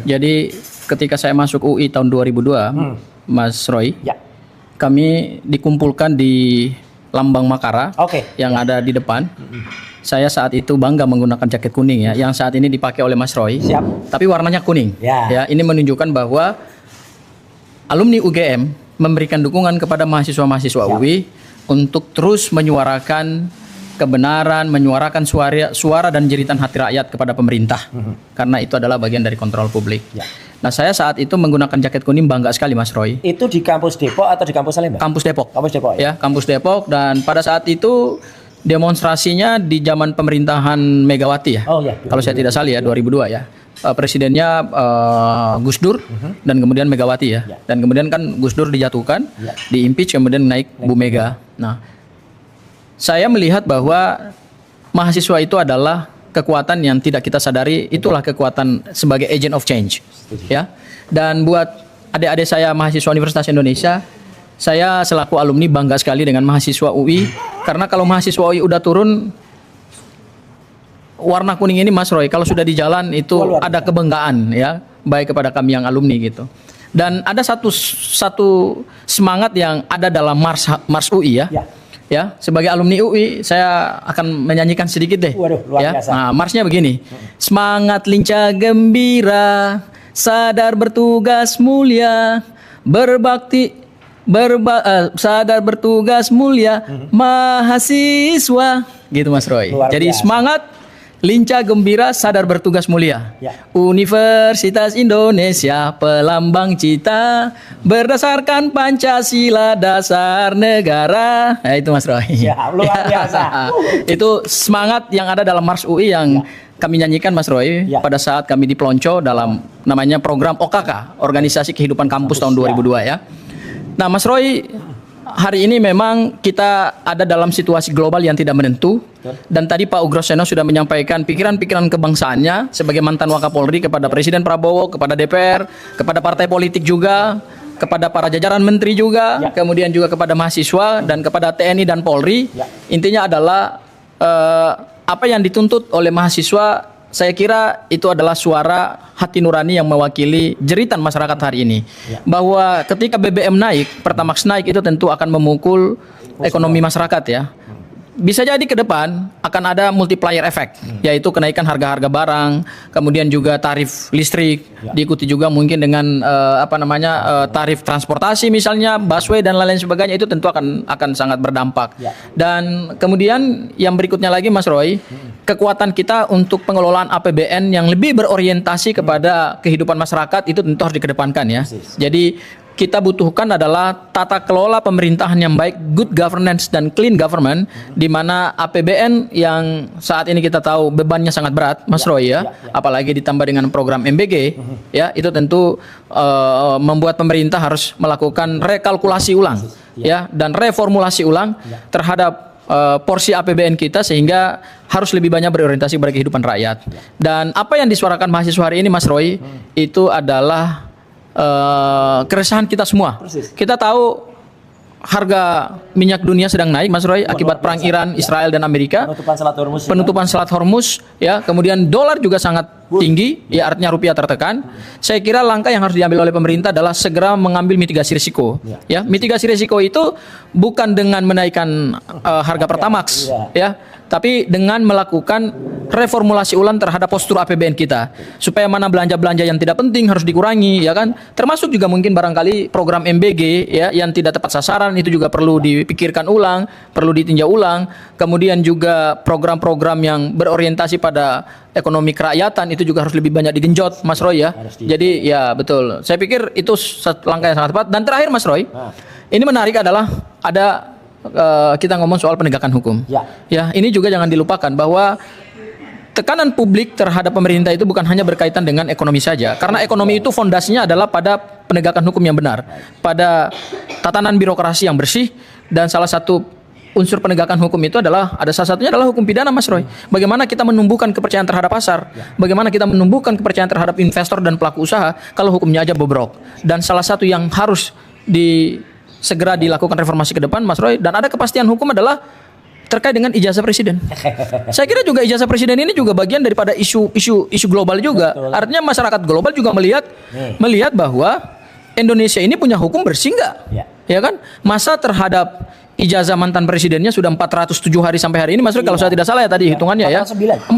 Jadi ketika saya masuk UI tahun 2002, Mas Roy, kami dikumpulkan di Lambang Makara yang ada di depan. Saya saat itu bangga menggunakan jaket kuning ya, yang saat ini dipakai oleh Mas Roy. Tapi warnanya kuning. Ya, ini menunjukkan bahwa alumni UGM memberikan dukungan kepada mahasiswa-mahasiswa UI untuk terus menyuarakan kebenaran, menyuarakan suara dan jeritan hati rakyat kepada pemerintah. Karena itu adalah bagian dari kontrol publik. Nah, saya saat itu menggunakan jaket kuning bangga sekali, Mas Roy. Itu di kampus Depok atau di kampus Salemba? Kampus Depok. Kampus Depok ya. Kampus Depok, dan pada saat itu demonstrasinya di zaman pemerintahan Megawati ya. Kalau saya tidak salah ya, 2002 ya. Presidennya Gus Dur dan kemudian Megawati ya. Dan kemudian kan Gus Dur dijatuhkan, diimpeach, kemudian naik Bu Mega. Nah, saya melihat bahwa mahasiswa itu adalah kekuatan yang tidak kita sadari, itulah kekuatan sebagai agent of change. Ya. Dan buat adik-adik saya mahasiswa Universitas Indonesia, saya selaku alumni bangga sekali dengan mahasiswa UI, karena kalau mahasiswa UI udah turun warna kuning ini, Mas Roy, kalau sudah di jalan itu ada kebanggaan ya, baik kepada kami yang alumni gitu. Dan ada satu semangat yang ada dalam Mars UI ya. Ya, sebagai alumni UI, saya akan menyanyikan sedikit deh. Luar biasa. Nah, marsnya begini. Semangat lincah gembira, sadar bertugas mulia, sadar bertugas mulia, mahasiswa. Gitu, Mas Roy. Jadi semangat lincah gembira, sadar bertugas mulia. Universitas Indonesia, pelambang cita, berdasarkan Pancasila dasar negara. Nah, itu Mas Roy. Luar biasa. Itu semangat yang ada dalam Mars UI yang kami nyanyikan, Mas Roy, pada saat kami di Pelonco dalam namanya program OKK, Organisasi Kehidupan Kampus tahun 2002 ya. Nah, Mas Roy, hari ini memang kita ada dalam situasi global yang tidak menentu. Dan tadi Pak Ugroseno sudah menyampaikan pikiran-pikiran kebangsaannya sebagai mantan Wakapolri kepada Presiden Prabowo, kepada DPR, kepada partai politik juga, kepada para jajaran menteri juga, kemudian juga kepada mahasiswa dan kepada TNI dan Polri. Intinya adalah apa yang dituntut oleh mahasiswa, saya kira itu adalah suara hati nurani yang mewakili jeritan masyarakat hari ini. Bahwa ketika BBM naik, Pertamax naik, itu tentu akan memukul ekonomi masyarakat ya. Bisa jadi ke depan akan ada multiplier effect, yaitu kenaikan harga-harga barang, kemudian juga tarif listrik, diikuti juga mungkin dengan tarif transportasi misalnya, busway dan lain-lain sebagainya, itu tentu akan sangat berdampak. Dan kemudian yang berikutnya lagi, Mas Roy, kekuatan kita untuk pengelolaan APBN yang lebih berorientasi kepada kehidupan masyarakat itu tentu harus dikedepankan ya. Jadi kita butuhkan adalah tata kelola pemerintahan yang baik, good governance dan clean government, di mana APBN yang saat ini kita tahu bebannya sangat berat, Mas Roy ya, apalagi ditambah dengan program MBG ya, itu tentu membuat pemerintah harus melakukan rekalkulasi ulang ya, dan reformulasi ulang terhadap porsi APBN kita, sehingga harus lebih banyak berorientasi pada kehidupan rakyat. Dan apa yang disuarakan mahasiswa hari ini, Mas Roy, itu adalah keresahan kita semua. Kita tahu harga minyak dunia sedang naik, Mas Roy, akibat perang Iran, Israel dan Amerika. Penutupan Selat Hormuz ya, kemudian dolar juga sangat tinggi, ya artinya rupiah tertekan. Saya kira langkah yang harus diambil oleh pemerintah adalah segera mengambil mitigasi risiko. Ya, mitigasi risiko itu bukan dengan menaikkan harga Pertamax ya, tapi dengan melakukan reformulasi ulang terhadap postur APBN kita, supaya mana belanja-belanja yang tidak penting harus dikurangi ya kan, termasuk juga mungkin barangkali program MBG ya yang tidak tepat sasaran, itu juga perlu dipikirkan ulang, perlu ditinjau ulang. Kemudian juga program-program yang berorientasi pada ekonomi kerakyatan itu juga harus lebih banyak digenjot, Mas Roy ya. Jadi ya betul, saya pikir itu langkah yang sangat tepat. Dan terakhir, Mas Roy, ini menarik adalah ada kita ngomong soal penegakan hukum. Ya, ini juga jangan dilupakan bahwa tekanan publik terhadap pemerintah itu bukan hanya berkaitan dengan ekonomi saja, karena ekonomi itu fondasinya adalah pada penegakan hukum yang benar, pada tatanan birokrasi yang bersih, dan salah satu unsur penegakan hukum itu adalah, ada salah satunya adalah hukum pidana, Mas Roy. Bagaimana kita menumbuhkan kepercayaan terhadap pasar, bagaimana kita menumbuhkan kepercayaan terhadap investor dan pelaku usaha kalau hukumnya aja bobrok. Dan salah satu yang harus segera dilakukan reformasi ke depan, Mas Roy, dan ada kepastian hukum adalah terkait dengan ijazah presiden. Saya kira juga ijazah presiden ini juga bagian daripada isu global juga. Betul. Artinya masyarakat global juga melihat bahwa Indonesia ini punya hukum bersih nggak? Ya kan? Masa terhadap ijazah mantan presidennya sudah 407 hari sampai hari ini, Mas Roy, kalau saya tidak salah ya tadi hitungannya 409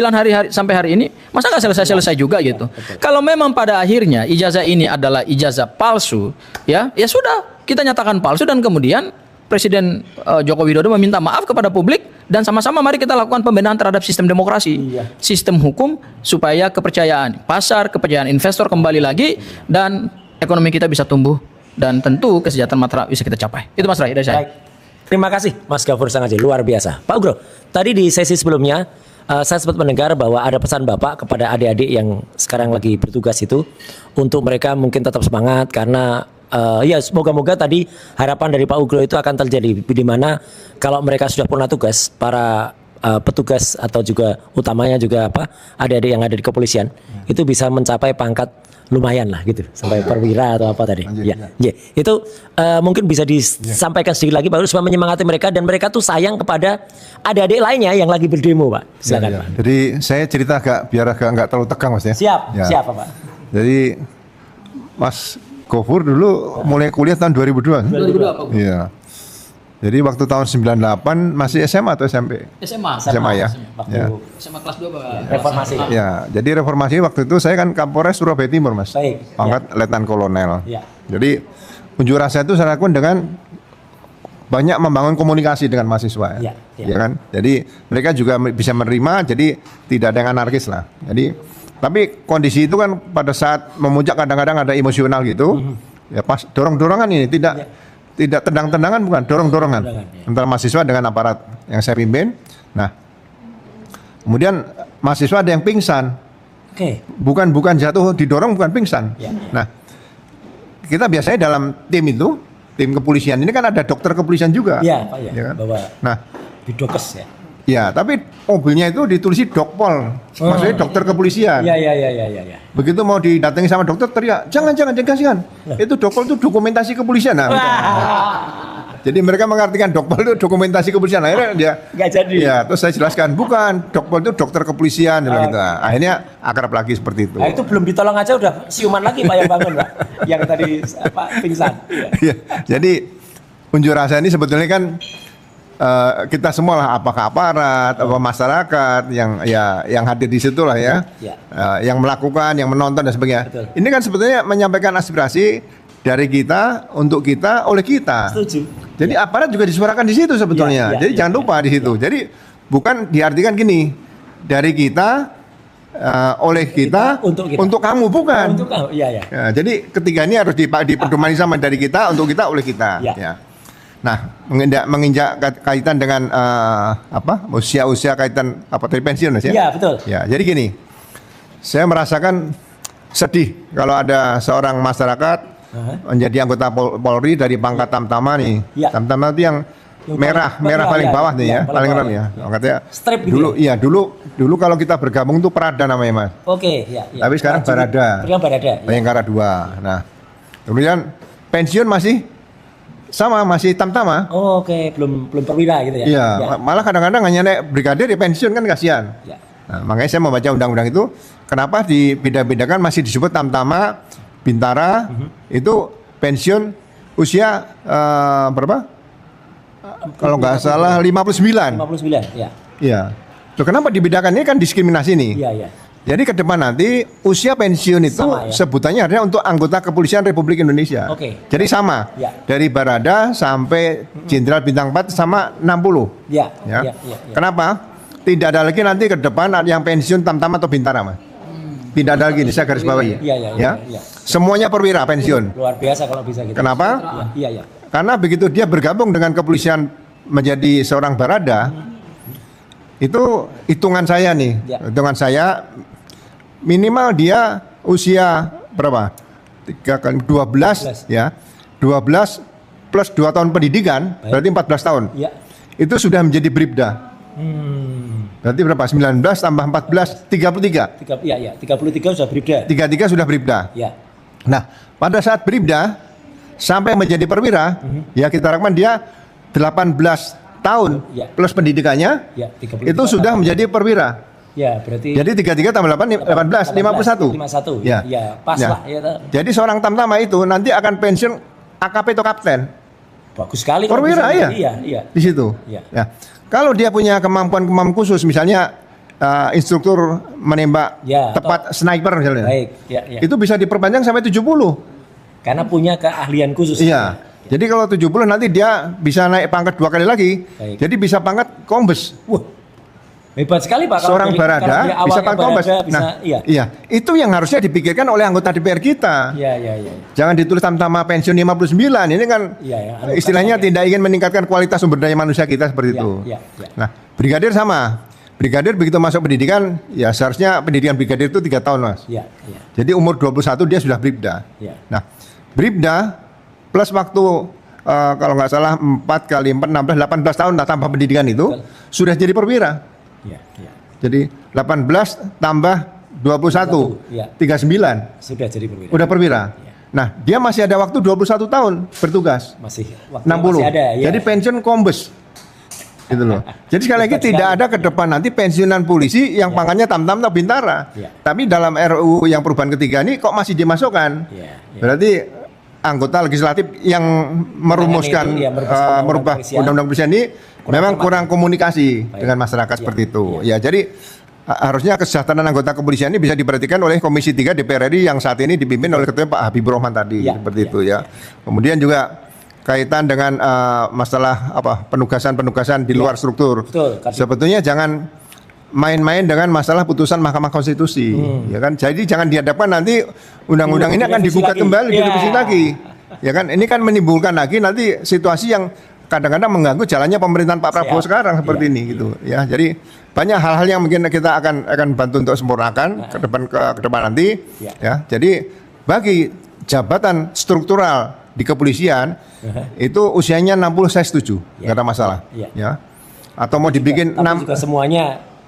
hari sampai hari ini, masa nggak selesai juga gitu? Kalau memang pada akhirnya ijazah ini adalah ijazah palsu, ya sudah kita nyatakan palsu dan kemudian Presiden Joko Widodo meminta maaf kepada publik dan sama-sama mari kita lakukan pembenahan terhadap sistem demokrasi, sistem hukum supaya kepercayaan pasar, kepercayaan investor kembali lagi dan ekonomi kita bisa tumbuh dan tentu kesejahteraan masyarakat bisa kita capai. Itu Mas Ray dari saya. Baik. Terima kasih Mas Gafur Sangaji, luar biasa. Pak Ugro, tadi di sesi sebelumnya saya sempat mendengar bahwa ada pesan Bapak kepada adik-adik yang sekarang lagi bertugas itu untuk mereka mungkin tetap semangat karena ya semoga-moga tadi harapan dari Pak Ugro itu akan terjadi di mana kalau mereka sudah purna tugas para petugas atau juga utamanya juga adik-adik yang ada di kepolisian itu bisa mencapai pangkat lumayan lah gitu sampai perwira atau apa tadi. Itu mungkin bisa disampaikan sedikit lagi Pak supaya menyemangati mereka dan mereka tuh sayang kepada adik-adik lainnya yang lagi berdemo Pak. Silakan Pak. Jadi saya cerita biar nggak terlalu tegang Mas ya. Siap Pak. Jadi Mas Gofur dulu mulai kuliah tahun 2002. 2002 Pak. Iya. Jadi waktu tahun 98 masih SMA atau SMP? SMA ya. SMA kelas 2 Pak. Reformasi. Ya, jadi reformasi waktu itu saya kan Kapolres Surabaya Timur Mas. Baik. Pangkat Letnan Kolonel. Ya. Jadi unjuk rasa itu saya lakukan dengan banyak membangun komunikasi dengan mahasiswa ya. Ya kan? Jadi mereka juga bisa menerima jadi tidak ada yang anarkis lah. Jadi tapi kondisi itu kan pada saat memuncak kadang-kadang ada emosional gitu. Ya pas dorong-dorongan ini tidak tendang-tendangan bukan, dorong-dorongan antara mahasiswa dengan aparat yang saya pimpin. Nah, kemudian mahasiswa ada yang pingsan. Bukan jatuh, didorong bukan pingsan. Nah, kita biasanya dalam tim itu, tim kepolisian ini kan ada dokter kepolisian juga. Iya, Pak ya. Kan? Bahwa nah, di dokes ya. Ya, tapi mobilnya itu ditulisi Dokpol, maksudnya dokter kepolisian. Iya. Begitu mau didatangi sama dokter teriak, jangan kasihan. Itu Dokpol itu dokumentasi kepolisian. Nah, jadi mereka mengartikan Dokpol itu dokumentasi kepolisian. Akhirnya dia nggak jadi. Ya, terus saya jelaskan bukan, Dokpol itu dokter kepolisian. Gitu. Akhirnya akrab lagi seperti itu. Nah, itu belum ditolong aja udah siuman lagi Pak yang bangun Pak, yang tadi pingsan. Ya, jadi unjuk rasa ini sebetulnya kan kita semua lah, apakah aparat, apa masyarakat yang hadir di situ lah ya, yang melakukan, yang menonton dan sebagainya. Betul. Ini kan sebetulnya menyampaikan aspirasi dari kita untuk kita oleh kita. Setuju. Jadi aparat juga disuarakan di situ sebetulnya. Jadi jangan lupa di situ. Jadi bukan diartikan gini dari kita oleh kita untuk kamu bukan. Untuk kamu, iya. Ya, jadi ketiga ini harus dipedomani sama dari kita untuk kita oleh kita. Ya. Nah, menginjak kaitan dengan usia kaitan dari pensiun ya? Iya, betul. Ya, jadi gini, saya merasakan sedih kalau ada seorang masyarakat menjadi anggota Polri dari pangkat tamtama nih. Tamtama itu yang merah paling bawah nih ya, paling rendah ya. Katanya strip gitu. Dulu kalau kita bergabung tuh Perada namanya Mas. Oke, ya. Tapi sekarang Barada. Bayangkara 2. Nah, kemudian pensiun masih tamtama. Oke, belum perwira gitu ya. Iya, malah kadang-kadang hanya naik brigadir ya pensiun kan kasihan. Ya. Nah, makanya saya membaca undang-undang itu, kenapa dibeda-bedakan masih disebut tamtama, bintara, itu pensiun usia berapa? Kalau nggak salah 59. 59, ya. Iya. Loh, kenapa dibedakan? Ini kan diskriminasi nih. Iya. Jadi ke depan nanti usia pensiun itu sama, ya? sebutannya adalah untuk anggota kepolisian Republik Indonesia. Oke. Jadi sama. Ya. Dari Barada sampai Jenderal Bintang 4 sama 60. Ya. Kenapa? Tidak ada lagi nanti ke depan yang pensiun tamtama atau bintara, Mas. Tidak ada lagi, saya garis bawahi. Iya. Semuanya perwira pensiun. Luar biasa kalau bisa gitu. Kenapa? Iya. Karena begitu dia bergabung dengan kepolisian menjadi seorang Barada, itu hitungan saya nih. Ya. Hitungan saya minimal dia usia berapa? 12 ya. 12 plus 2 tahun pendidikan. Baik. Berarti 14 tahun. Ya. Itu sudah menjadi bribda. Berarti berapa? 19 tambah 14 33. Iya. 33 sudah bribda. 33 sudah bribda. Ya. Nah, pada saat bribda sampai menjadi perwira, ya kita harapkan dia 18 tahun Ya. plus pendidikannya Ya, 33 itu sudah menjadi perwira. Ya, berarti Jadi 33 tambah 8 18 51. 51. Ya. Ya, pas Ya. lah ya. Jadi seorang tamtama itu nanti akan pensiun AKP atau kapten Bagus sekali kalau perwira bisa ya. menjadi, iya. Di situ. Ya. Ya. Kalau dia punya kemampuan khusus misalnya instruktur menembak Ya, tepat sniper misalnya. Baik, ya. Itu bisa diperpanjang sampai 70. Karena punya keahlian khusus. Iya. Jadi kalau 70 nanti dia bisa naik pangkat 2 kali lagi. Baik. Jadi bisa pangkat kombes. Wah. Hebat sekali Pak. Kalau Seorang kalau barada dia bisa awalnya pangkat kombes. barada, bisa, Nah, iya. Itu yang harusnya dipikirkan oleh anggota DPR kita. Iya. Jangan ditulis tamtama pensiun 59. Ini kan Iya, istilahnya tidak ingin meningkatkan kualitas sumber daya manusia kita seperti Iya, itu. iya. Nah, brigadir sama. Brigadir begitu masuk pendidikan, ya seharusnya pendidikan brigadir itu 3 tahun, Mas. Iya. Jadi umur 21 dia sudah bribda. Iya. Nah, bribda plus waktu kalau nggak salah 4 kali 4 16 18 tahun lah tambah pendidikan itu sudah jadi perwira. Iya. Jadi 18 tambah 21 Iya. 39 Sudah jadi perwira. udah perwira. Iya. Nah, dia masih ada waktu 21 tahun bertugas. Masih waktu 60. masih ada ya. Jadi pensiun kombes. Gitu loh. Jadi sekali lagi Hebat tidak sekali. ada ke depan nanti pensiunan polisi yang pangkatnya tam-tam atau bintara. Ya. Tapi dalam RUU yang perubahan ketiga ini kok masih dimasukkan? Iya. Berarti anggota legislatif yang merumuskan itu, ya, merumuskan merubah kepolisian. undang-undang kepolisian ini memang cermat. kurang komunikasi Baik. dengan masyarakat Ya, seperti itu. ya. Ya, jadi harusnya kesejahteraan anggota kepolisian ini bisa diperhatikan oleh Komisi 3 DPR RI yang saat ini dipimpin oleh ketua Pak Habibur Rahman tadi Ya, seperti ya, itu ya. Kemudian juga kaitan dengan masalah penugasan di luar struktur. Betul, Kadip. Sebetulnya jangan main-main dengan masalah putusan Mahkamah Konstitusi, ya kan? Jadi jangan dihadapkan nanti undang-undang ini akan Direvisi digugat lagi. kembali, Ya. direvisi lagi, ya kan? Ini kan menimbulkan lagi nanti situasi yang kadang-kadang mengganggu jalannya pemerintahan Pak Prabowo Siap. sekarang seperti Iya, ini gitu, ya. Jadi banyak hal-hal yang mungkin kita akan bantu untuk sempurnakan ke depan nanti, Ya. ya. Jadi bagi jabatan struktural di kepolisian itu usianya 60 saya setuju, nggak ada masalah, Ya. ya. Atau mau dibikin Tapi 6, juga semuanya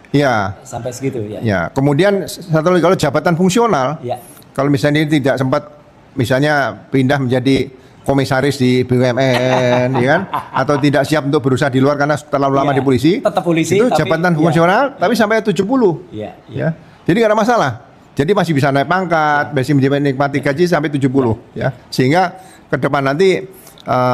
ya. sampai segitu ya. Ya, kemudian satu lagi kalau jabatan fungsional, Ya. kalau misalnya ini tidak sempat misalnya pindah menjadi komisaris di BUMN, ya kan? Atau tidak siap untuk berusaha di luar karena terlalu lama Ya, di polisi, tetap polisi, itu tapi- jabatan ya. fungsional, tapi sampai 70, Iya. ya. Jadi nggak ada masalah. Jadi masih bisa naik pangkat, masih menikmati gaji sampai 70, ya. Sehingga ke depan nanti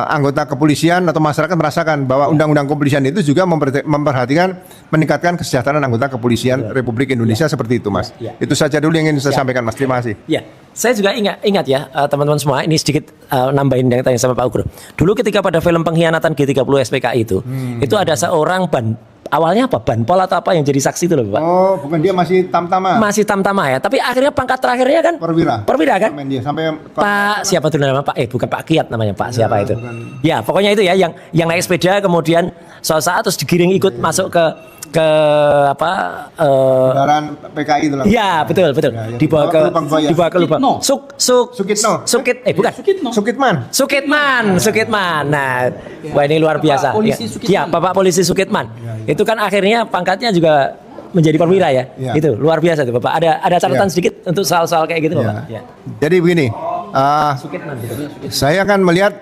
anggota kepolisian atau masyarakat merasakan bahwa undang-undang kepolisian itu juga memperhatikan meningkatkan kesejahteraan anggota kepolisian Republik Indonesia seperti itu, Mas. Ya. Itu saja dulu yang ingin saya sampaikan, Mas. Terima kasih. Ya, saya juga ingat ya teman-teman semua. Ini sedikit nambahin yang tanya sama Pak Ugro. Dulu ketika pada film pengkhianatan G30 SPKI itu ada seorang awalnya apa Banpol atau apa yang jadi saksi itu loh Pak. Oh, bukan dia masih tamtama. Masih tamtama ya, tapi akhirnya pangkat terakhirnya kan Perwira. Perwira kan? Dia sampai Pak siapa tuh nama Pak? Bukan Pak Kiat namanya Pak. Siapa itu? bukan. Ya pokoknya itu ya yang naik sepeda kemudian suatu saat terus digiring ikut masuk ke apa? kendaraan PKI itu lah. Iya betul. Ya, Dibawa ke lubang buaya. dibawa ke lubang. Sukitno. Sukitno. Bukan. Sukitman. Sukitman. Nah, wah ini luar biasa. Polisi Ya. Sukitman. Ya, Bapak Polisi Sukitman. Itu kan akhirnya pangkatnya juga menjadi perwira ya. Ya. Itu luar biasa tuh Bapak. Ada catatan Ya. sedikit untuk soal-soal kayak gitu Ya. Bapak. Ya. Jadi begini, Sukitman gitu. saya akan melihat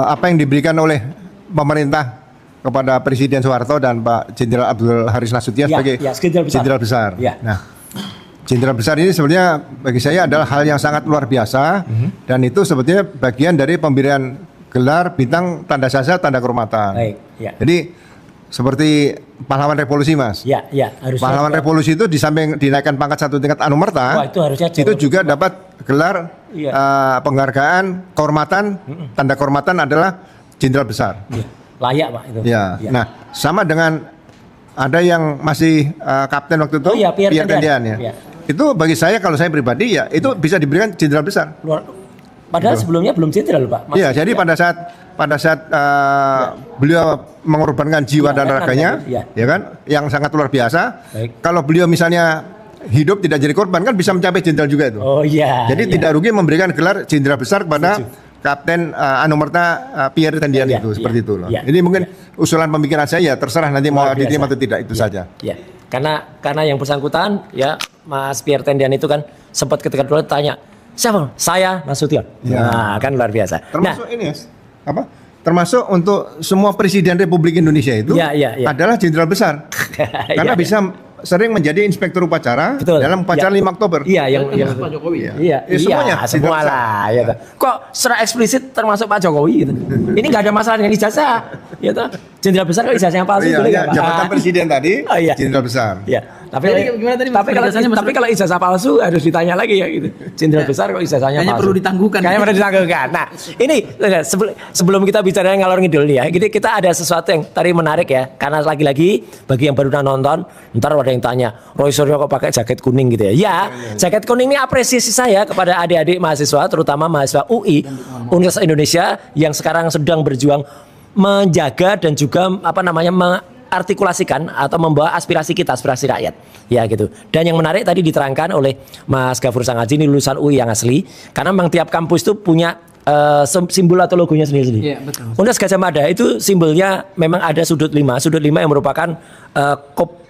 apa yang diberikan oleh pemerintah kepada Presiden Soeharto dan Pak Jenderal Abdul Haris Nasution Ya, sebagai ya, jenderal besar. Ya. Nah, jenderal besar ini sebenarnya bagi saya adalah hal yang sangat luar biasa dan itu sebetulnya bagian dari pemberian gelar bintang tanda jasa tanda kehormatan. Baik, ya. Jadi seperti pahlawan revolusi, Mas. Ya, harusnya. Pahlawan revolusi itu di samping dinaikkan pangkat satu tingkat anumerta, Wah, itu harusnya jauh itu lebih juga dapat gelar Iya. penghargaan kehormatan, tanda kehormatan adalah jenderal besar. Ya, layak Pak itu. Ya. Nah, sama dengan ada yang masih kapten waktu itu, Oh iya, Pierre Tendian ya. Ya. Itu bagi saya kalau saya pribadi ya itu bisa diberikan jenderal besar. Padahal sebelumnya belum jenderal Pak. Iya, jadi pada saat beliau mengorbankan jiwa dan Kan, raganya, ya. ya kan, yang sangat luar biasa. Baik. Kalau beliau misalnya hidup tidak jadi korban kan bisa mencapai jenderal juga itu. Oh iya. Jadi iya. tidak rugi memberikan gelar jenderal besar kepada Kapten Anumerta Pierre Tendian Iya, itu iya, seperti itu loh. iya, Ini mungkin usulan pemikiran saya ya terserah nanti mau Luar biasa. diterima atau tidak itu Ya, saja. Ya. Karena yang bersangkutan ya Mas Pierre Tendian itu kan sempat ketika dulu tanya, "Siapa?" "Saya Nasution." Ya. Nah, kan luar biasa. Termasuk ini ya, apa? termasuk untuk semua presiden Republik Indonesia itu adalah jenderal besar. Karena bisa sering menjadi inspektur upacara dalam upacara 5 Oktober. Iya, yang Pak Jokowi ya. Semuanya semua lah. Ya, kok secara eksplisit termasuk Pak Jokowi gitu. Ini nggak ada masalah dengan ijazah, ya toh. Jenderal besar kok ijazahnya palsu boleh nggak, Pak? Jabatan presiden tadi, jenderal besar. Iya. Tapi gimana tadi, tapi kalau ijazah palsu harus ditanya lagi ya gitu. Jenderal besar kok ijazahnya palsu. Kayaknya perlu ditangguhkan. Kayaknya perlu ditangguhkan. Nah, ini sebelum kita bicara ngalor ngidul nih ya, kita ada sesuatu yang tadi menarik ya. Karena lagi-lagi bagi yang baru nonton, ntar ada yang tanya, Roy Suryo kok pakai jaket kuning gitu ya? Ya, jaket kuning ini apresiasi saya kepada adik-adik mahasiswa, terutama mahasiswa UI, Universitas Indonesia yang sekarang sedang berjuang menjaga dan juga mengartikulasikan atau membawa aspirasi kita, aspirasi rakyat, ya gitu. Dan yang menarik tadi diterangkan oleh Mas Gafur Sangaji, ini lulusan UI yang asli, karena memang tiap kampus itu punya simbol atau logonya sendiri-sendiri. Iya, betul. Universitas Gadjah Mada itu simbolnya memang ada sudut 5 yang merupakan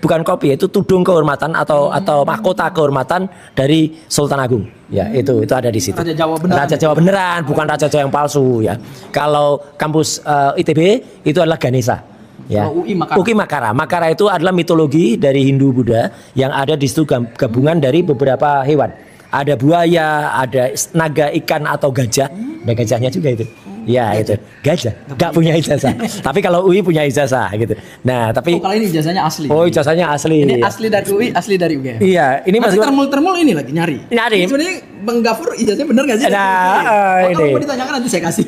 bukan kopi, itu tudung kehormatan atau mahkota kehormatan dari Sultan Agung. Ya, itu ada di situ. Raja Jawa beneran. Raja Jawa beneran, bukan Raja Jawa yang palsu ya. Kalau kampus ITB itu adalah Ganesha. Ya. UI Makara. Makara itu adalah mitologi dari Hindu Buddha yang ada di situ gabungan dari beberapa hewan. Ada buaya, ada naga, ikan atau gajah. Ada gajahnya juga itu. Ya itu gajah. Gak punya ijazah. Tapi kalau UI punya ijazah gitu. Nah tapi kalau ini ijazahnya asli. Oh ijazahnya asli. Ini asli dari UI, asli dari UGM. Iya. Ini masih termul ini lagi nyari. Sebenarnya Bang Gafur ijazahnya bener gak sih? Nah, kalau mau ditanyakan nanti saya kasih.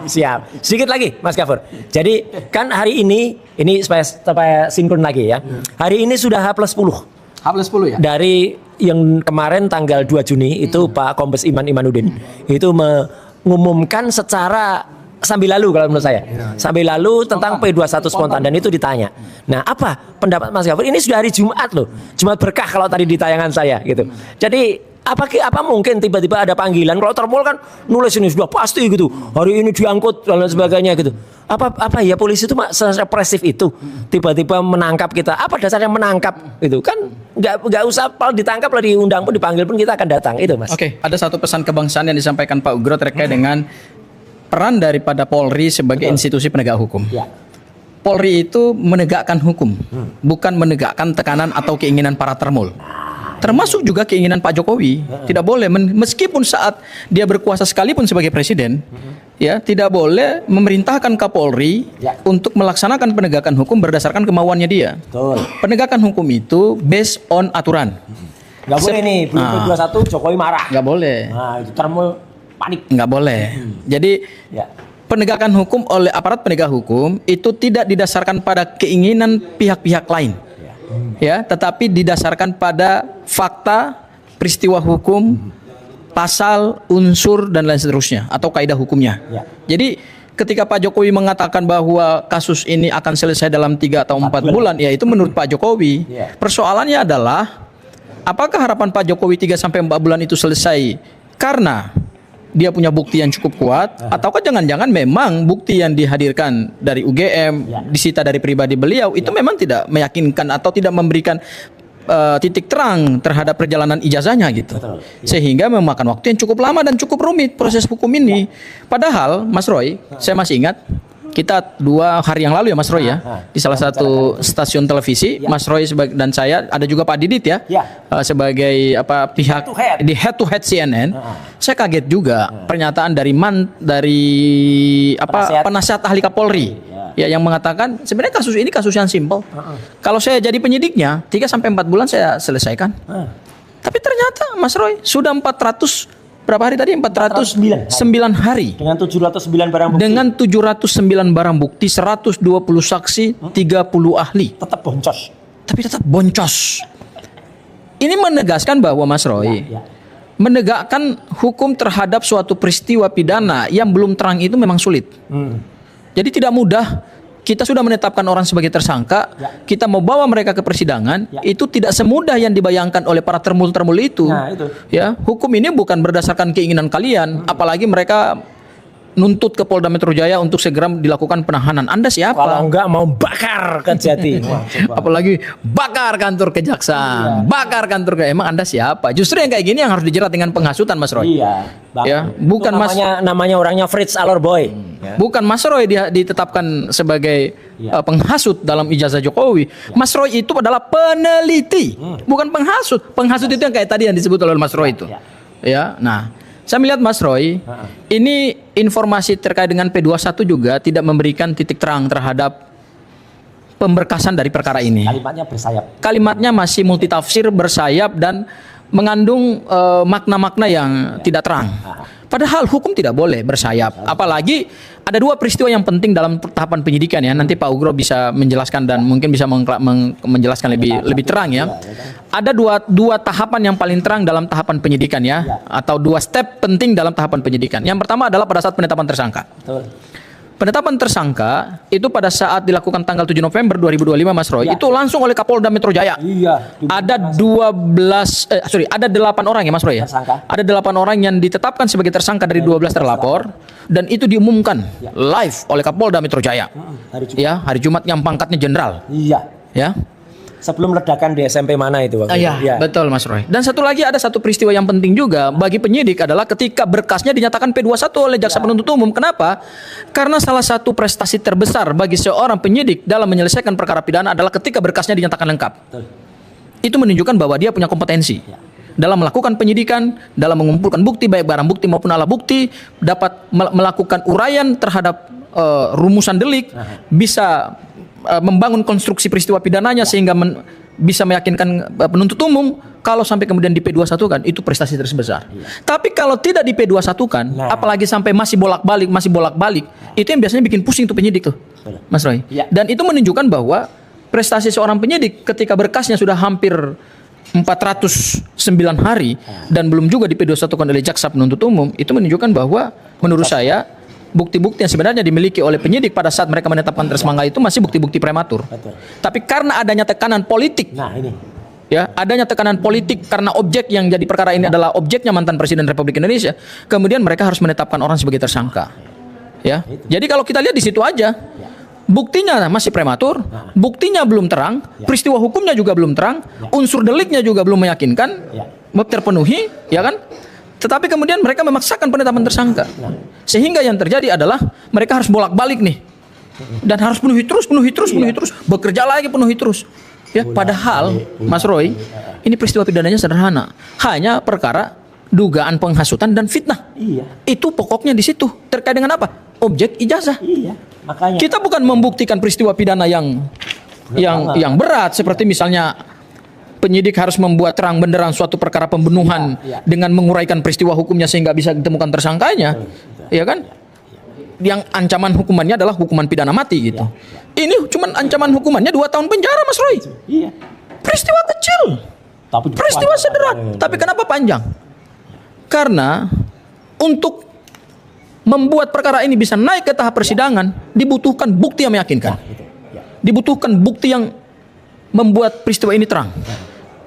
Siap. Sedikit lagi Mas Gafur. Jadi kan hari ini supaya sinkron lagi ya. Hari ini sudah H+10. H+10 ya? Dari yang kemarin tanggal 2 Juni itu Pak Kombes Imanuddin itu mengumumkan secara sambil lalu kalau menurut saya. Sambil lalu tentang P21 spontan dan itu ditanya. Nah, apa pendapat Mas Gafur? Ini sudah hari Jumat loh. Jumat berkah kalau tadi di tayangan saya gitu. Jadi apa mungkin tiba-tiba ada panggilan, kalau termul kan nulis ini sudah pasti gitu, hari ini diangkut dan lain sebagainya gitu. Apa ya polisi itu serepresif itu tiba-tiba menangkap kita? Apa dasarnya menangkap itu? Kan nggak usah kalau ditangkap lah, diundang pun dipanggil pun kita akan datang itu Mas. Oke, ada satu pesan kebangsaan yang disampaikan Pak Ugro terkait dengan peran daripada Polri sebagai institusi penegak hukum. Ya. Polri itu menegakkan hukum, bukan menegakkan tekanan atau keinginan para termul. Termasuk juga keinginan Pak Jokowi. Tidak boleh, meskipun saat dia berkuasa sekalipun sebagai presiden, ya tidak boleh memerintahkan Kapolri untuk melaksanakan penegakan hukum berdasarkan kemauannya dia. Betul. Penegakan hukum itu based on aturan. Nggak boleh nih, belum 21 Jokowi marah. Nggak boleh. Nah, itu termul panik. Nggak boleh. Jadi penegakan hukum oleh aparat penegak hukum itu tidak didasarkan pada keinginan pihak-pihak lain. Ya, tetapi didasarkan pada fakta, peristiwa hukum, pasal, unsur dan lain seterusnya atau kaidah hukumnya. Jadi ketika Pak Jokowi mengatakan bahwa kasus ini akan selesai dalam 3 atau 4 bulan, ya itu menurut Pak Jokowi. Persoalannya adalah apakah harapan Pak Jokowi 3 sampai 4 bulan itu selesai karena dia punya bukti yang cukup kuat, ataukah jangan-jangan memang bukti yang dihadirkan dari UGM, disita dari pribadi beliau, itu memang tidak meyakinkan atau tidak memberikan titik terang terhadap perjalanan ijazahnya gitu. Sehingga memakan waktu yang cukup lama dan cukup rumit proses hukum ini. Padahal Mas Roy, saya masih ingat kita 2 hari yang lalu ya Mas Roy ya, di salah satu stasiun televisi, Mas Roy dan saya, ada juga Pak Didit ya, sebagai pihak di head to head CNN. Saya kaget juga pernyataan dari penasihat ahli Kapolri ya, yang mengatakan sebenarnya kasus ini kasus yang simpel. Kalau saya jadi penyidiknya 3 sampai 4 bulan saya selesaikan. Tapi ternyata Mas Roy sudah 400 berapa hari tadi? 409 hari. Dengan 709 barang bukti. Dengan 709 barang bukti, 120 saksi, 30 ahli. Tetap boncos. Tapi tetap boncos. Ini menegaskan bahwa Mas Roy, menegakkan hukum terhadap suatu peristiwa pidana yang belum terang itu memang sulit. Jadi tidak mudah. Kita sudah menetapkan orang sebagai tersangka, kita mau bawa mereka ke persidangan, itu tidak semudah yang dibayangkan oleh para termul-termul itu. Ya, hukum ini bukan berdasarkan keinginan kalian, apalagi mereka nuntut ke Polda Metro Jaya untuk segera dilakukan penahanan. Anda siapa? Kalau enggak mau bakar Kejati. Apalagi bakar kantor kejaksaan, bakar kantor emang Anda siapa? Justru yang kayak gini yang harus dijerat dengan penghasutan Mas Roy. Iya. Ya, bukan namanya orangnya Fritz Alorboy. Ya. Bukan Mas Roy dia ditetapkan sebagai penghasut dalam ijazah Jokowi. Mas Roy itu adalah peneliti, bukan penghasut. Penghasut itu yang kayak tadi yang disebut oleh Mas Roy itu. Ya. Nah, saya melihat Mas Roy, ini informasi terkait dengan P21 juga tidak memberikan titik terang terhadap pemberkasan dari perkara ini. Kalimatnya bersayap. Kalimatnya masih multitafsir, bersayap, dan mengandung makna-makna yang tidak terang. Padahal hukum tidak boleh bersayap. Apalagi ada dua peristiwa yang penting dalam tahapan penyidikan ya. Nanti Pak Ugro bisa menjelaskan dan mungkin bisa menjelaskan lebih terang ya. Ada dua tahapan yang paling terang dalam tahapan penyidikan ya, atau dua step penting dalam tahapan penyidikan. Yang pertama adalah pada saat penetapan tersangka. Betul. Penetapan tersangka itu pada saat dilakukan tanggal 7 November 2025 Mas Roy, itu langsung oleh Kapolda Metro Jaya. Iya. Ada 8 orang ya Mas Roy ya. Tersangka. Ada 8 orang yang ditetapkan sebagai tersangka dari 12 terlapor dan itu diumumkan live oleh Kapolda Metro Jaya. Hari Jumat. Ya, hari Jumat yang pangkatnya jenderal. Iya. Ya. Sebelum ledakan di SMP mana itu waktu itu? Iya, betul Mas Roy. Dan satu lagi ada satu peristiwa yang penting juga bagi penyidik adalah ketika berkasnya dinyatakan P21 oleh jaksa penuntut umum. Kenapa? Karena salah satu prestasi terbesar bagi seorang penyidik dalam menyelesaikan perkara pidana adalah ketika berkasnya dinyatakan lengkap. Betul. Itu menunjukkan bahwa dia punya kompetensi dalam melakukan penyidikan, dalam mengumpulkan bukti baik barang bukti maupun alat bukti, dapat melakukan uraian terhadap rumusan delik, bisa membangun konstruksi peristiwa pidananya sehingga bisa meyakinkan penuntut umum. Kalau sampai kemudian di P21 kan itu prestasi terbesar. Tapi kalau tidak di P21 kan, apalagi sampai masih bolak-balik, itu yang biasanya bikin pusing tuh penyidik tuh, Mas Roy. Dan itu menunjukkan bahwa prestasi seorang penyidik ketika berkasnya sudah hampir 409 hari dan belum juga di P21 kan oleh jaksa penuntut umum, itu menunjukkan bahwa menurut saya bukti-bukti yang sebenarnya dimiliki oleh penyidik pada saat mereka menetapkan tersangka itu masih bukti-bukti prematur. Betul. Tapi karena adanya tekanan politik, adanya tekanan politik karena objek yang jadi perkara ini adalah objeknya mantan Presiden Republik Indonesia, kemudian mereka harus menetapkan orang sebagai tersangka. Ya, jadi kalau kita lihat di situ aja, buktinya masih prematur, buktinya belum terang, peristiwa hukumnya juga belum terang, unsur deliknya juga belum meyakinkan, terpenuhi, ya kan? Tetapi kemudian mereka memaksakan penetapan tersangka. Sehingga yang terjadi adalah mereka harus bolak-balik nih. Dan harus penuhi terus, bekerja lagi penuhi terus. Ya, padahal Mas Roy, ini peristiwa pidananya sederhana. Hanya perkara dugaan penghasutan dan fitnah. Itu pokoknya di situ. Terkait dengan apa? Objek ijazah. Makanya kita bukan membuktikan peristiwa pidana yang berat seperti misalnya penyidik harus membuat terang benderang suatu perkara pembunuhan dengan menguraikan peristiwa hukumnya sehingga bisa ditemukan tersangkanya, ya kan? Yang ancaman hukumannya adalah hukuman pidana mati gitu. Ini cuman ancaman hukumannya 2 tahun penjara, Mas Roy. Peristiwa kecil, peristiwa sederhana. Tapi kenapa panjang? Karena untuk membuat perkara ini bisa naik ke tahap persidangan dibutuhkan bukti yang meyakinkan. Dibutuhkan bukti yang membuat peristiwa ini terang.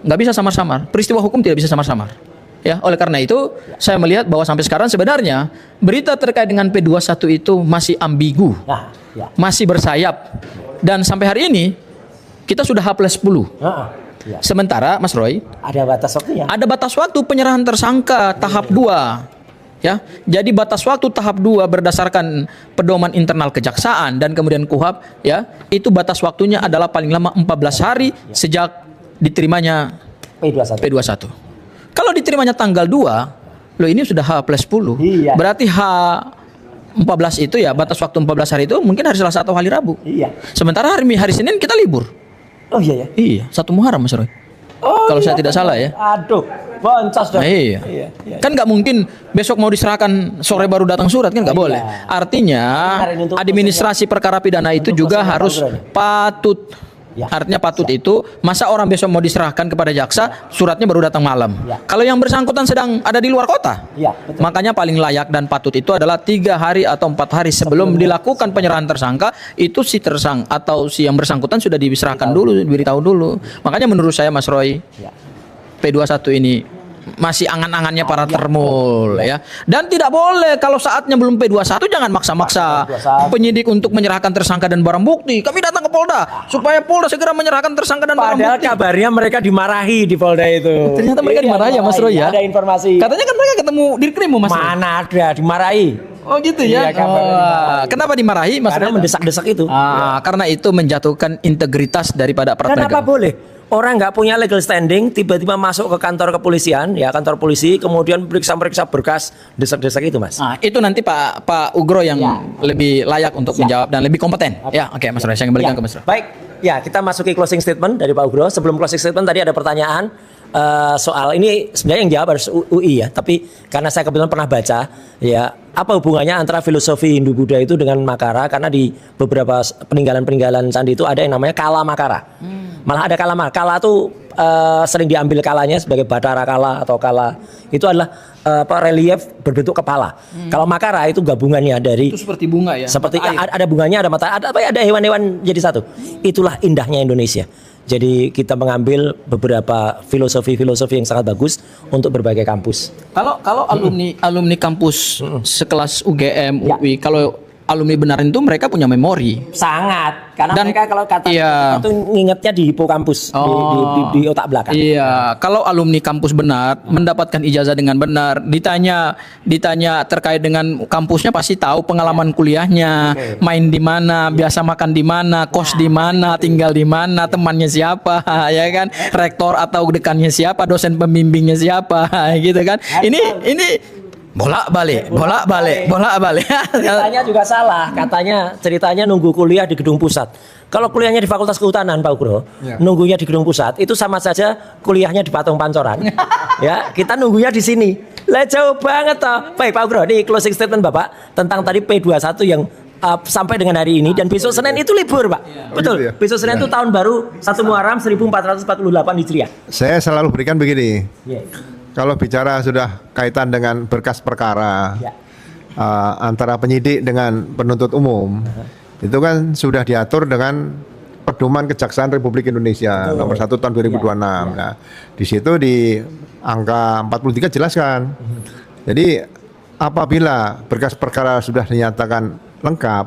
Nggak bisa samar-samar. Peristiwa hukum tidak bisa samar-samar. Ya, oleh karena itu saya melihat bahwa sampai sekarang sebenarnya berita terkait dengan P21 itu masih ambigu, masih bersayap, dan sampai hari ini kita sudah H+10. Sementara Mas Roy, ada batas waktunya. ada batas waktu penyerahan tersangka tahap 2. Ya, jadi batas waktu tahap 2 berdasarkan pedoman internal kejaksaan dan kemudian KUHAP, ya, itu batas waktunya adalah paling lama 14 hari sejak diterimanya P21. Kalau diterimanya tanggal 2, loh ini sudah H+10. Berarti H14 itu ya batas waktu 14 hari itu mungkin hari Selasa atau hari Rabu. Sementara hari Senin kita libur. Oh iya ya. Iya, 1 Muharram Mas Roy. Kalau saya tidak salah ya. Aduh, boncos dong. Iya. Kan nggak mungkin besok mau diserahkan sore baru datang surat, kan nggak boleh. Artinya administrasi perkara pidana itu juga harus patut. Artinya patut itu masa orang besok mau diserahkan kepada jaksa suratnya baru datang malam. Kalau yang bersangkutan sedang ada di luar kota, makanya paling layak dan patut itu adalah 3 hari atau 4 hari sebelum dilakukan penyerahan tersangka itu si tersangka atau si yang bersangkutan sudah diserahkan dulu, diberitahu dulu. Makanya menurut saya Mas Roy, P21 ini masih angan-angannya para termul ya. Dan tidak boleh kalau saatnya belum P21 jangan maksa-maksa penyidik untuk menyerahkan tersangka dan barang bukti. Kami datang ke Polda supaya Polda segera menyerahkan tersangka dan barang bukti. Padahal kabarnya mereka dimarahi di Polda itu. Ternyata mereka dimarahi ya Mas Roy ya. Ada informasi. Katanya kan mereka ketemu Dirkrim Mas Roy. Mana ada dimarahi. Oh gitu ya. Iya, kabarnya dimarahi. Kenapa dimarahi Mas Karena Roy? mendesak-desak itu. Karena itu menjatuhkan integritas daripada aparat Dan penegak apa boleh? Orang nggak punya legal standing tiba-tiba masuk ke kantor kepolisian, ya kantor polisi, kemudian periksa-periksa berkas, desak-desak itu, Mas. Nah, itu nanti Pak Ugro yang lebih layak untuk menjawab dan lebih kompeten. Ya, oke Mas Roy, saya kembalikan ke Mas Roy. Baik, ya kita masuki closing statement dari Pak Ugro. Sebelum closing statement tadi ada pertanyaan soal ini sebenarnya yang jawab harus UI ya, tapi karena saya kebetulan pernah baca, ya apa hubungannya antara filosofi Hindu Buddha itu dengan Makara? Karena di beberapa peninggalan-peninggalan candi itu ada yang namanya Kala Makara. Malah ada Kala itu sering diambil kalanya sebagai Batara Kala atau Kala. Itu adalah relief berbentuk kepala. Kalau Makara itu gabungannya dari Itu seperti bunga ya. seperti mata air. ada bunganya, ada mata, ada hewan-hewan jadi satu. Itulah indahnya Indonesia. Jadi kita mengambil beberapa filosofi-filosofi yang sangat bagus untuk berbagai kampus. Kalau alumni kampus sekelas UGM, Ya. UI, kalau alumni benaran itu mereka punya memori. Sangat, karena Dan- mereka kalau kata iya. itu ngingetnya di hipokampus, di otak belakang. Iya, kalau alumni kampus benar mendapatkan ijazah dengan benar, ditanya terkait dengan kampusnya pasti tahu pengalaman kuliahnya, main di mana, biasa makan di mana, kos di mana, tinggal di mana, temannya siapa, ya kan, rektor atau dekannya siapa, dosen pembimbingnya siapa, gitu kan. Ini bolak-balik. Ceritanya juga salah, katanya ceritanya nunggu kuliah di gedung pusat. Kalau kuliahnya di Fakultas Kehutanan, Pak Ugro, nunggunya di gedung pusat itu sama saja kuliahnya di Patung Pancoran. Ya, kita nunggunya di sini. Lah jauh banget toh. Baik Pak Ugro, ini closing statement Bapak tentang tadi P21 yang sampai dengan hari ini dan besok Senin itu libur, Pak. Betul. gitu ya? Besok Senin itu tahun baru 1 Muharram 1448 Hijriah. Saya selalu berikan begini. Iya. Kalau bicara sudah kaitan dengan berkas perkara Ya. antara penyidik dengan penuntut umum, itu kan sudah diatur dengan Pedoman Kejaksaan Republik Indonesia nomor 1 tahun 2026. Nah, di situ di angka 43 jelaskan. Jadi apabila berkas perkara sudah dinyatakan lengkap,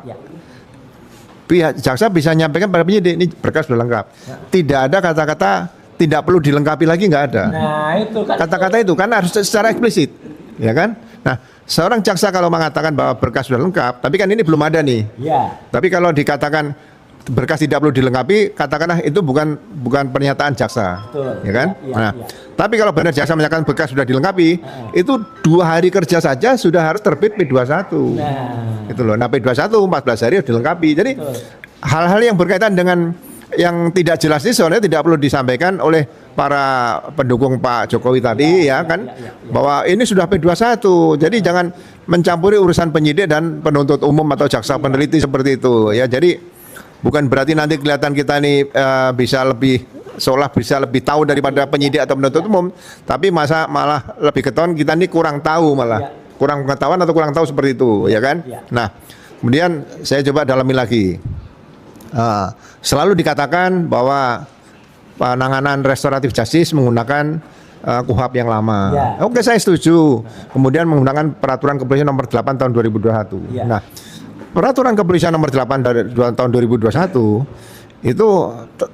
pihak jaksa bisa menyampaikan pada penyidik ini berkas sudah lengkap. Tidak ada kata-kata tidak perlu dilengkapi lagi, nggak ada. Nah, itu kan Kata-kata itu kan harus secara eksplisit, ya kan? Nah, seorang jaksa kalau mengatakan bahwa berkas sudah lengkap, tapi kan ini belum ada nih. ya. Tapi kalau dikatakan berkas tidak perlu dilengkapi, katakanlah itu bukan pernyataan jaksa, Betul. ya kan? Ya, Nah, ya. tapi kalau benar jaksa menyatakan berkas sudah dilengkapi, itu 2 hari kerja saja sudah harus terbit P21. Nah. Itu loh. Nah, P21 14 hari harus dilengkapi. Jadi hal-hal yang berkaitan dengan yang tidak jelas ini sebenarnya tidak perlu disampaikan oleh para pendukung Pak Jokowi tadi ya kan, bahwa ini sudah P21. Jadi jangan mencampuri urusan penyidik dan penuntut umum atau jaksa peneliti seperti itu ya. Jadi bukan berarti nanti kelihatan kita ini bisa lebih seolah bisa lebih tahu daripada penyidik atau penuntut umum, tapi malah lebih ketahuan kita ini kurang tahu, malah kurang pengetahuan atau kurang tahu seperti itu ya kan. Nah, kemudian saya coba dalami lagi. Selalu dikatakan bahwa penanganan restoratif justice menggunakan KUHP yang lama. Oke, saya setuju. Kemudian menggunakan peraturan kepolisian nomor 8 tahun 2021. Nah, peraturan kepolisian nomor 8 dari tahun 2021 itu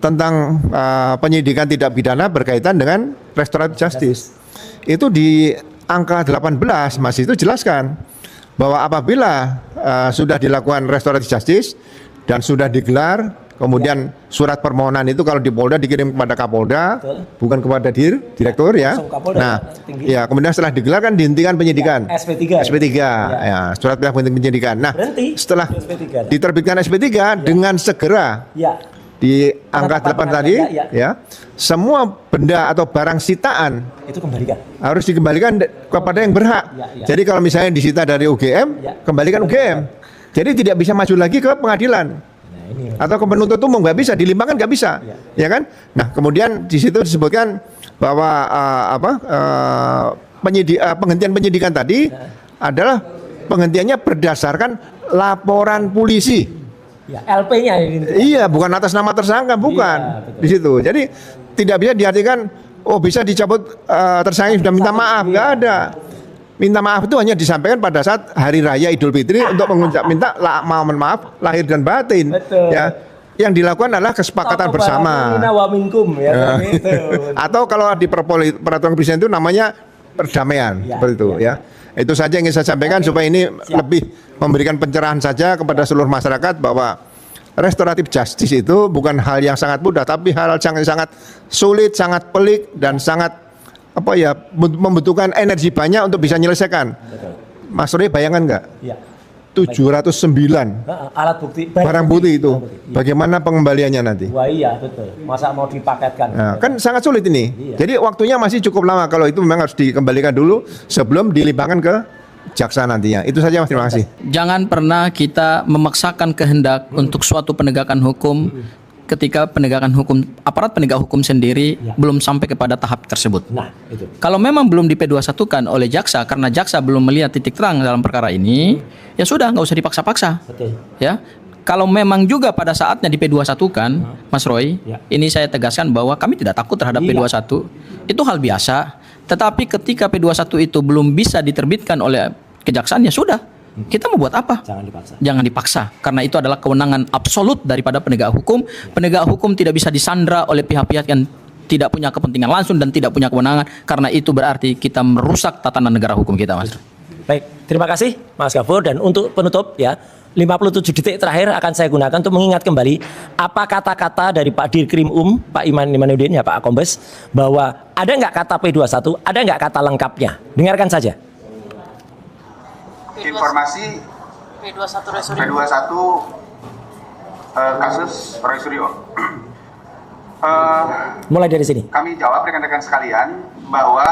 tentang penyidikan tidak pidana berkaitan dengan restoratif justice. Itu di angka 18 masih itu jelaskan bahwa apabila sudah dilakukan restoratif justice dan sudah digelar, kemudian surat permohonan itu kalau di Polda dikirim kepada Kapolda, bukan kepada direktur ya. Nah, ya kemudian setelah digelar kan dihentikan penyidikan. SP3 ya, surat penyidikan. Nah, setelah diterbitkan SP3 dengan segera di angka 8 tadi ya, semua benda atau barang sitaan itu kembalikan. harus dikembalikan kepada yang berhak. Jadi kalau misalnya disita dari UGM, kembalikan UGM. Jadi tidak bisa maju lagi ke pengadilan atau ke penuntut umum, nggak bisa, dilimpahkan nggak bisa, ya kan? Nah, kemudian di situ disebutkan bahwa penghentian penyidikan tadi adalah penghentiannya berdasarkan laporan polisi. LP-nya ini. Iya, bukan atas nama tersangka, bukan di situ. Jadi tidak bisa diartikan oh bisa dicabut tersangka sudah minta maaf, nggak ada. Minta maaf itu hanya disampaikan pada saat hari raya Idul Fitri untuk minta mohon maaf lahir dan batin. Ya, yang dilakukan adalah kesepakatan bersama. Atau kalau di peraturan presiden itu namanya perdamaian seperti itu ya. Itu saja yang ingin saya sampaikan supaya ini lebih memberikan pencerahan saja kepada seluruh masyarakat bahwa restoratif justice itu bukan hal yang sangat mudah, tapi hal yang sangat sulit, sangat pelik, dan sangat membutuhkan energi banyak untuk bisa menyelesaikan. Mas Roy bayangkan nggak? Ya. 709 alat bukti, barang bukti itu, bagaimana pengembaliannya nanti? Wah iya betul. Masa mau dipaketkan? Nah, kan sangat sulit ini. Iya. Jadi waktunya masih cukup lama. Kalau itu memang harus dikembalikan dulu sebelum dilimpahkan ke jaksa nantinya. Itu saja Mas, terima kasih. Jangan pernah kita memaksakan kehendak untuk suatu penegakan hukum ketika penegakan hukum, aparat penegak hukum sendiri belum sampai kepada tahap tersebut. Nah, itu. Kalau memang belum di P21-kan oleh jaksa karena jaksa belum melihat titik terang dalam perkara ini, ya sudah, nggak usah dipaksa-paksa. Betul. Ya. Kalau memang juga pada saatnya di P21-kan, Mas Roy, ini saya tegaskan bahwa kami tidak takut terhadap P21. Itu hal biasa. Tetapi ketika P21 itu belum bisa diterbitkan oleh kejaksaan, ya sudah. Kita mau buat apa? Jangan dipaksa. Jangan dipaksa, karena itu adalah kewenangan absolut daripada penegak hukum. Penegak hukum tidak bisa disandra oleh pihak-pihak yang tidak punya kepentingan langsung dan tidak punya kewenangan, karena itu berarti kita merusak tatanan negara hukum kita, Mas. Baik, terima kasih Mas Gafur, dan untuk penutup ya, 57 detik terakhir akan saya gunakan untuk mengingat kembali apa kata-kata dari Pak Dirkrim Pak Imanuddin ya, Pak Kombes, bahwa ada nggak kata P21, ada nggak kata lengkapnya. Dengarkan saja. Informasi P21 kasus Roy Suryo. Mulai dari sini. Kami jawab rekan-rekan sekalian bahwa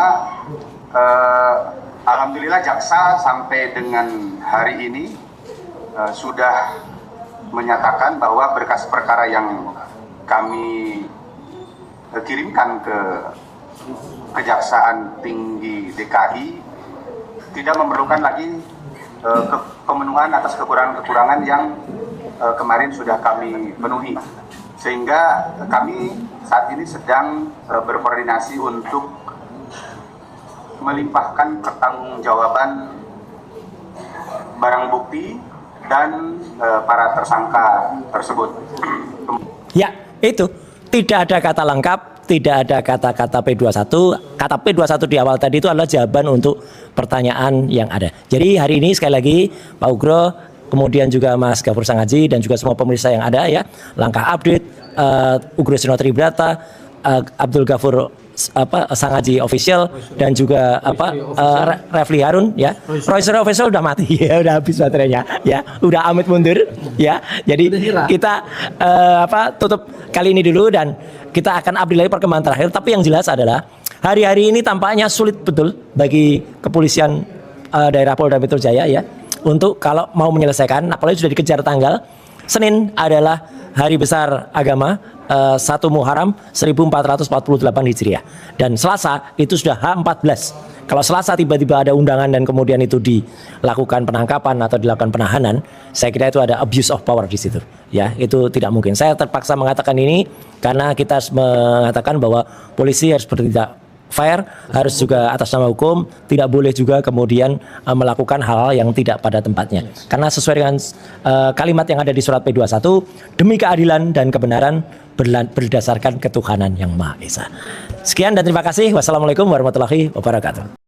alhamdulillah jaksa sampai dengan hari ini sudah menyatakan bahwa berkas perkara yang kami kirimkan ke Kejaksaan Tinggi DKI tidak memerlukan lagi pemenuhan atas kekurangan-kekurangan yang kemarin sudah kami penuhi, sehingga kami saat ini sedang berkoordinasi untuk melimpahkan pertanggungjawaban barang bukti dan para tersangka tersebut. Ya, itu tidak ada kata lengkap, tidak ada kata-kata P21. Kata P21 di awal tadi itu adalah jawaban untuk pertanyaan yang ada. Jadi hari ini sekali lagi Pak Ugro, kemudian juga Mas Gafur Sangaji dan juga semua pemirsa yang ada ya, langkah update Ugro Seno Tribrata, Abdul Ghafur Sangaji official, dan juga Refli Harun ya. Roy Suryo official udah mati ya, udah habis baterainya ya, udah amit mundur ya. Jadi kita tutup kali ini dulu, dan kita akan update lagi perkembangan terakhir. Tapi yang jelas adalah hari-hari ini tampaknya sulit betul bagi kepolisian daerah Polda Metro Jaya ya, untuk kalau mau menyelesaikan, apalagi sudah dikejar tanggal. Senin adalah hari besar agama 1 Muharram 1448 Hijriah, dan Selasa itu sudah H14. Kalau Selasa tiba-tiba ada undangan dan kemudian itu dilakukan penangkapan atau dilakukan penahanan, saya kira itu ada abuse of power di situ. Ya, itu tidak mungkin. Saya terpaksa mengatakan ini karena kita mengatakan bahwa polisi harus bertindak fair, harus juga atas nama hukum, tidak boleh juga kemudian melakukan hal-hal yang tidak pada tempatnya. Karena sesuai dengan kalimat yang ada di surat P21, demi keadilan dan kebenaran berdasarkan ketuhanan yang Maha Esa. Sekian dan terima kasih. Wassalamualaikum warahmatullahi wabarakatuh.